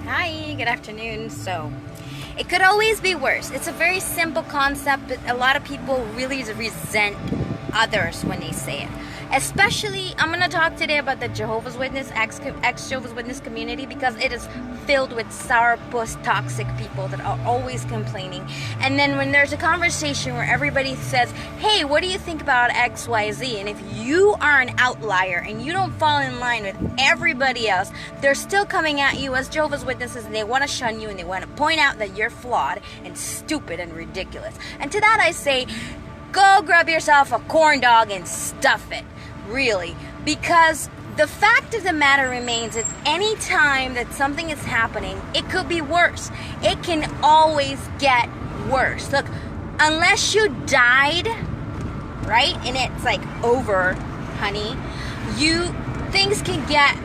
Hi, good afternoon. So, it could always be worse. It's a very simple concept, but a lot of people really resent others when they say it. Especially, I'm going to talk today about the Jehovah's Witness, ex-Jehovah's Witness community, because it is filled with sourpuss, toxic people that are always complaining. And then when there's a conversation where everybody says, hey, what do you think about XYZ? And if you are an outlier and you don't fall in line with everybody else, they're still coming at you as Jehovah's Witnesses, and they want to shun you and they want to point out that you're flawed and stupid and ridiculous. And to that I say, go grab yourself a corn dog and stuff it. Really, because the fact of the matter remains that any time that something is happening, it could be worse. It can always get worse. Look, unless you died, right, and it's like over, honey, things can get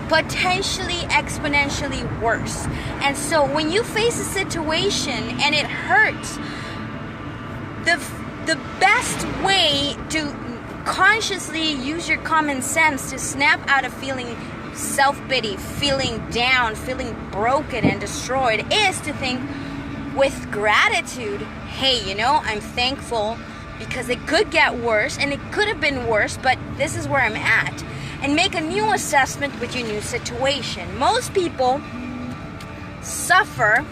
potentially exponentially worse. And so when you face a situation and it hurts, the best way to consciously use your common sense to snap out of feeling self-pity, feeling down, feeling broken and destroyed is to think with gratitude, hey, I'm thankful because it could get worse and it could have been worse, but this is where I'm at. And make a new assessment with your new situation. Most people suffer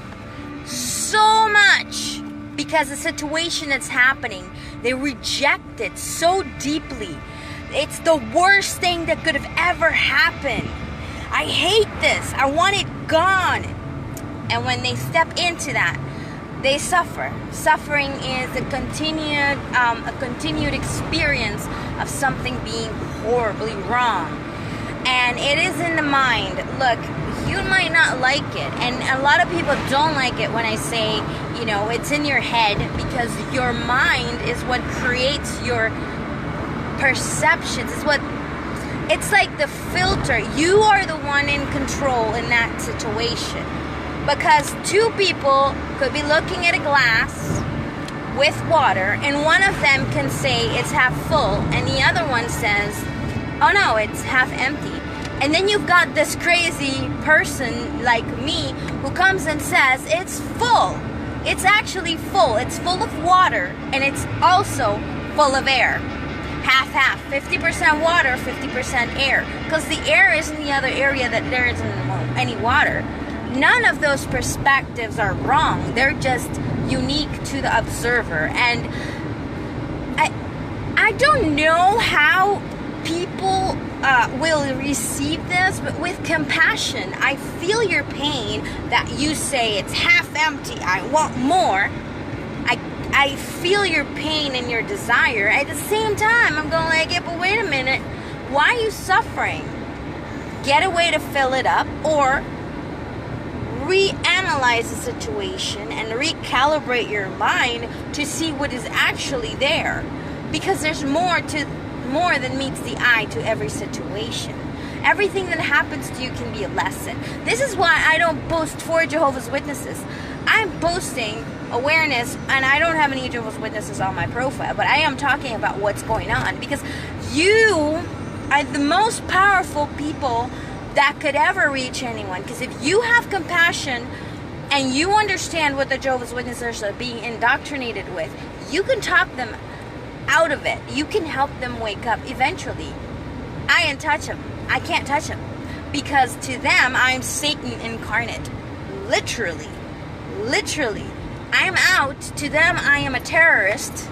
so much because the situation that's happening, they reject it so deeply. It's the worst thing that could have ever happened. I hate this. I want it gone. And when they step into that, they suffer. Suffering is a continued experience of something being horribly wrong. And it is in the mind. Look, you might not like it, and a lot of people don't like it when I say, it's in your head, because your mind is what creates your perceptions. It's like the filter. You are the one in control in that situation, because two people could be looking at a glass with water, and one of them can say it's half full, and the other one says, oh no, it's half empty. And then you've got this crazy person like me who comes and says it's full. It's actually full. It's full of water, and it's also full of air. Half-half. 50% water, 50% air. Because the air is in the other area that there isn't any water. None of those perspectives are wrong. They're just unique to the observer. And I don't know how people will receive this, but with compassion. I feel your pain that you say it's half empty, I want more. I feel your pain and your desire. At the same time, I'm going like, yeah, but wait a minute, why are you suffering? Get a way to fill it up, or reanalyze the situation and recalibrate your mind to see what is actually there, because there's more than meets the eye to every situation. Everything that happens to you can be a lesson. This is why I don't post for Jehovah's Witnesses. I'm posting awareness, and I don't have any Jehovah's Witnesses on my profile, but I am talking about what's going on, because you are the most powerful people that could ever reach anyone. Because if you have compassion and you understand what the Jehovah's Witnesses are being indoctrinated with, you can talk them out of it. You can help them wake up eventually. I can't touch them, because to them I'm Satan incarnate. Literally. I'm out. To them I am a terrorist,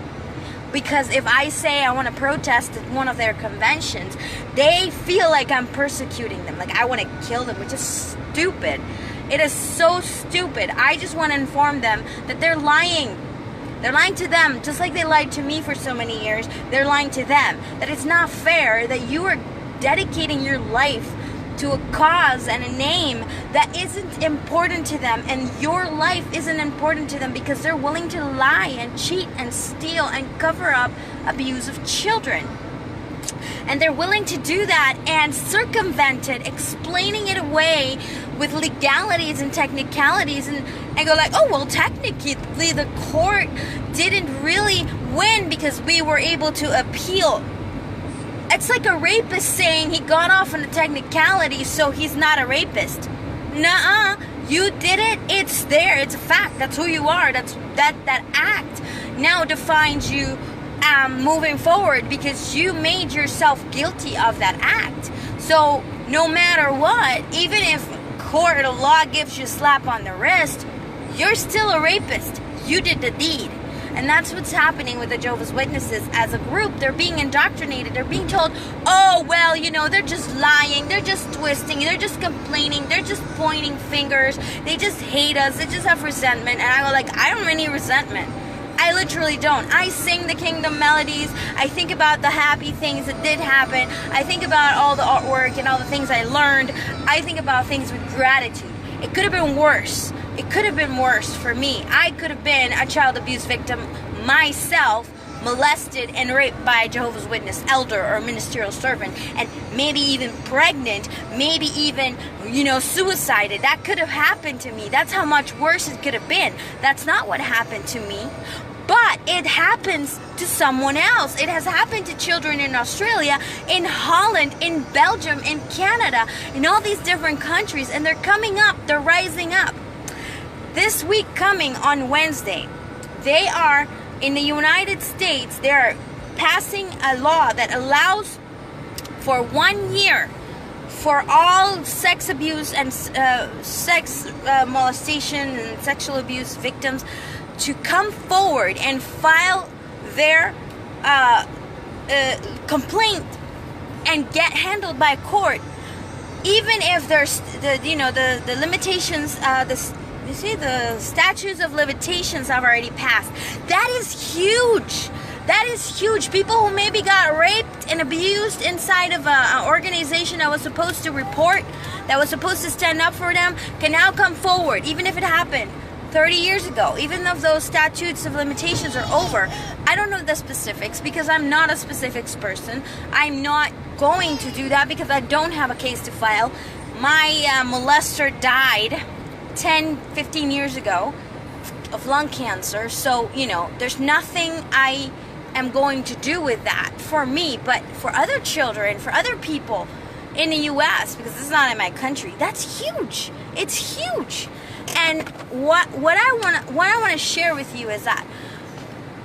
because if I say I want to protest at one of their conventions, they feel like I'm persecuting them, like I want to kill them, which is stupid. It is so stupid. I just want to inform them that they're lying. They're lying to them, just like they lied to me for so many years. They're lying to them. That it's not fair that you are dedicating your life to a cause and a name that isn't important to them, and your life isn't important to them, because they're willing to lie and cheat and steal and cover up abuse of children. And they're willing to do that and circumvent it, explaining it away with legalities and technicalities, and go like, oh, well, technically the court didn't really win because we were able to appeal. It's like a rapist saying he got off on a technicality, so he's not a rapist. nuh-uh, you did it, it's there, it's a fact, that's who you are, that act now defines you moving forward, because you made yourself guilty of that act. So no matter what, even if court of law gives you a slap on the wrist, you're still a rapist. You did the deed. And that's what's happening with the Jehovah's Witnesses as a group. They're being indoctrinated. They're being told, oh, well, you know, they're just lying. They're just twisting. They're just complaining. They're just pointing fingers. They just hate us. They just have resentment. And I go like, I don't have any resentment. I literally don't. I sing the kingdom melodies. I think about the happy things that did happen. I think about all the artwork and all the things I learned. I think about things with gratitude. It could have been worse. It could have been worse for me. I could have been a child abuse victim myself, molested and raped by a Jehovah's Witness elder or ministerial servant, and maybe even pregnant, maybe even, you know, suicided. That could have happened to me. That's how much worse it could have been. That's not what happened to me. But it happens to someone else. It has happened to children in Australia, in Holland, in Belgium, in Canada, in all these different countries, and they're coming up, they're rising up. This week coming on Wednesday, they are, in the United States, they're passing a law that allows for 1 year for all sex abuse and sex molestation and sexual abuse victims to come forward and file their complaint and get handled by court, even if there's the limitations, you see, the statutes of limitations have already passed. That is huge. That is huge. People who maybe got raped and abused inside of an organization that was supposed to report, that was supposed to stand up for them, can now come forward, even if it happened 30 years ago, even though those statutes of limitations are over. I don't know the specifics because I'm not a specifics person. I'm not going to do that because I don't have a case to file. My molester died 10, 15 years ago of lung cancer, so, you know, there's nothing I am going to do with that for me. But for other children, for other people in the U.S., because this is not in my country, that's huge. It's huge. And what I want to share with you is that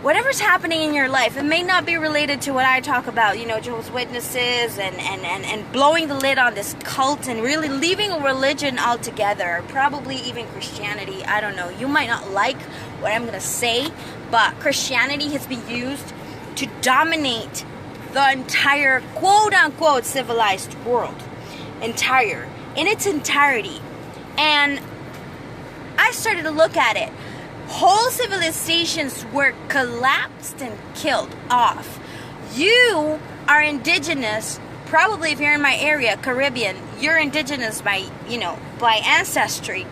whatever's happening in your life, it may not be related to what I talk about, you know, Jehovah's Witnesses and blowing the lid on this cult and really leaving a religion altogether, probably even Christianity. I don't know. You might not like what I'm going to say, but Christianity has been used to dominate the entire quote-unquote civilized world. In its entirety. And I started to look at it. Whole civilizations were collapsed and killed off. You are indigenous, probably if you're in my area, Caribbean, you're indigenous by ancestry.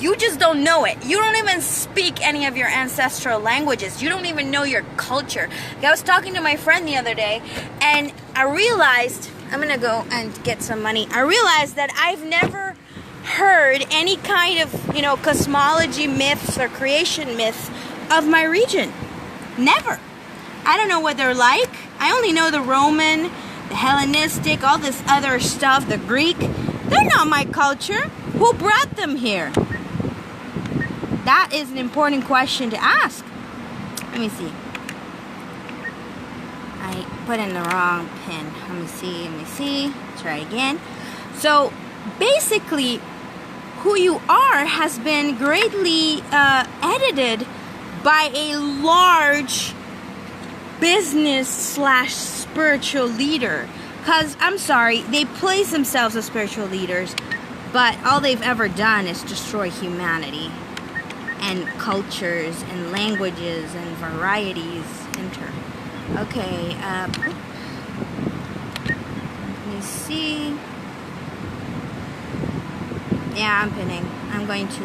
You just don't know it. You don't even speak any of your ancestral languages. You don't even know your culture. I was talking to my friend the other day, and I realized, I'm going to go and get some money. I realized that I've never heard any kind of, cosmology myths or creation myths of my region. Never. I don't know what they're like. I only know the Roman, the Hellenistic, all this other stuff, the Greek. They're not my culture. Who brought them here? That is an important question to ask. Let me see. I put in the wrong pin. Let me see. Try again. So, basically, who you are has been greatly edited by a large business/spiritual leader. Because, I'm sorry, they place themselves as spiritual leaders, but all they've ever done is destroy humanity and cultures and languages and varieties. Enter. Okay, let me see. Yeah, I'm pinning. I'm going to,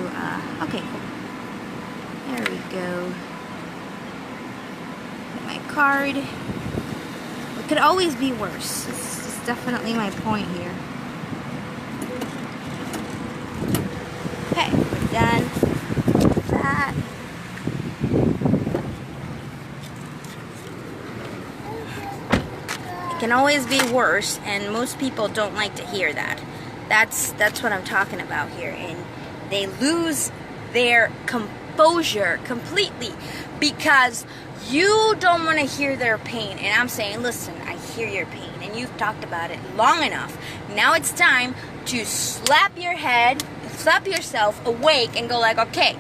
okay, cool. There we go. Get my card. It could always be worse. This is definitely my point here. Okay, we're done with that. It can always be worse, and most people don't like to hear that. That's what I'm talking about here. And they lose their composure completely because you don't want to hear their pain. And I'm saying, listen, I hear your pain and you've talked about it long enough. Now it's time to slap yourself awake and go like, okay,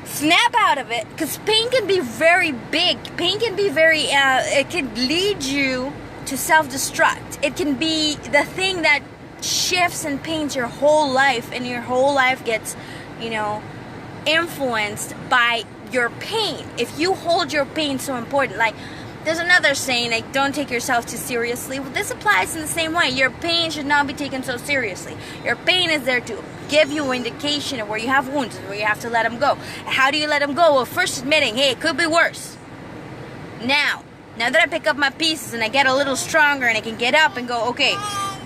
snap out of it, because pain can be very big. Pain can be very, it can lead you to self-destruct. It can be the thing that shifts and paints your whole life, and your whole life gets, influenced by your pain. If you hold your pain so important, like there's another saying, like, don't take yourself too seriously. Well, this applies in the same way. Your pain should not be taken so seriously. Your pain is there to give you an indication of where you have wounds and where you have to let them go. How do you let them go? Well, first admitting, hey, it could be worse. Now that I pick up my pieces and I get a little stronger and I can get up and go, okay,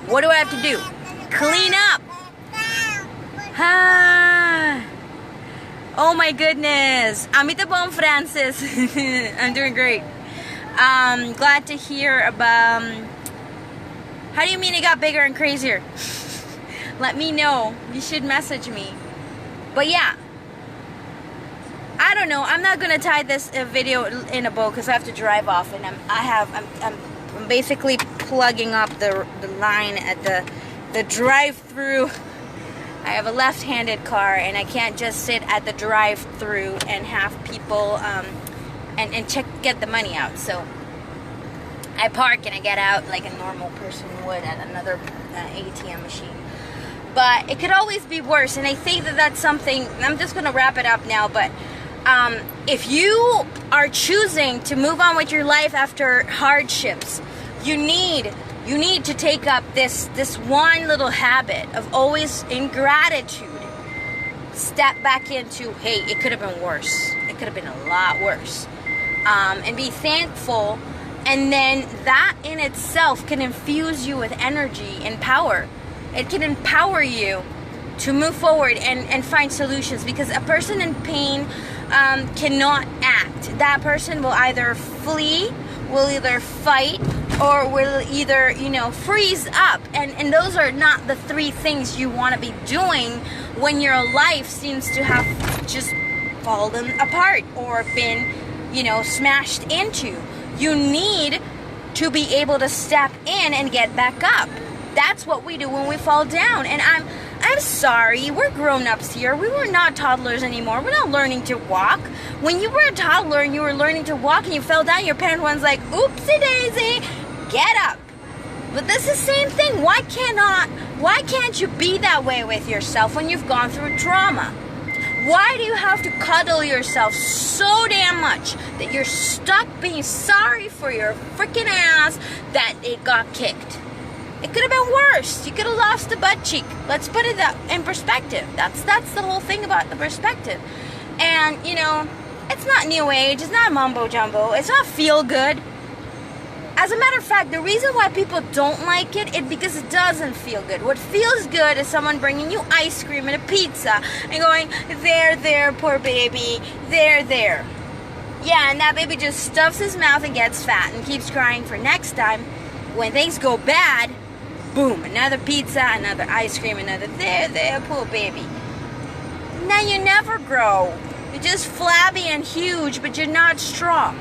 what do I have to do? Clean up. Oh my goodness. Amita Bom Francis. I'm doing great. Glad to hear about, how do you mean it got bigger and crazier? Let me know. You should message me. But yeah, I don't know. I'm not gonna tie this video in a bow because I have to drive off, and I'm basically plugging up the line at the drive-through. I have a left-handed car, and I can't just sit at the drive-through and have people and get the money out. So I park and I get out like a normal person would at another ATM machine. But it could always be worse, and I think that that's something. I'm just gonna wrap it up now, but if you are choosing to move on with your life after hardships, you need to take up this one little habit of always, in gratitude, step back into, hey, it could have been worse. It could have been a lot worse. And be thankful, and then that in itself can infuse you with energy and power. It can empower you to move forward and find solutions, because a person in pain cannot act. That person will either flee, will either fight, or will either, freeze up. And those are not the three things you want to be doing when your life seems to have just fallen apart or been, smashed into. You need to be able to step in and get back up. That's what we do when we fall down. And I'm sorry, we're grown-ups here. We were not toddlers anymore. We're not learning to walk. When you were a toddler and you were learning to walk and you fell down, your parent was like, oopsie daisy, get up. But this is the same thing. Why can't you be that way with yourself when you've gone through trauma? Why do you have to cuddle yourself so damn much that you're stuck being sorry for your freaking ass that it got kicked? It could have been worse. You could have lost a butt cheek. Let's put it in perspective. That's the whole thing about the perspective. And, it's not new age. It's not mumbo jumbo. It's not feel good. As a matter of fact, the reason why people don't like it is because it doesn't feel good. What feels good is someone bringing you ice cream and a pizza and going, there, poor baby, there. Yeah, and that baby just stuffs his mouth and gets fat and keeps crying for next time. When things go bad, boom, another pizza, another ice cream, another there, poor baby. Now you never grow. You're just flabby and huge, but you're not strong.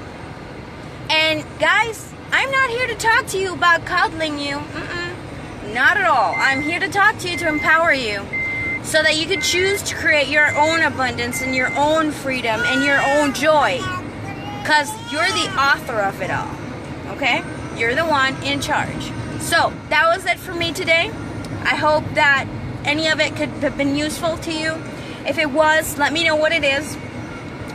And guys, I'm not here to talk to you about coddling you. Not at all. I'm here to talk to you to empower you so that you can choose to create your own abundance and your own freedom and your own joy. Because you're the author of it all. Okay? You're the one in charge. So, that was it for me today. I hope that any of it could have been useful to you. If it was, let me know what it is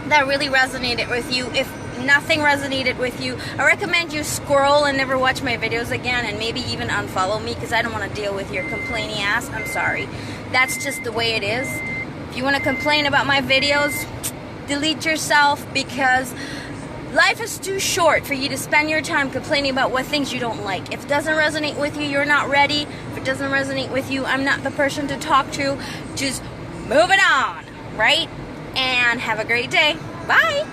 that really resonated with you. If nothing resonated with you, I recommend you scroll and never watch my videos again, and maybe even unfollow me, because I don't want to deal with your complaining ass. I'm sorry. That's just the way it is. If you want to complain about my videos, delete yourself, because life is too short for you to spend your time complaining about what things you don't like. If it doesn't resonate with you, you're not ready. If it doesn't resonate with you, I'm not the person to talk to. Just move it on, right? And have a great day. Bye.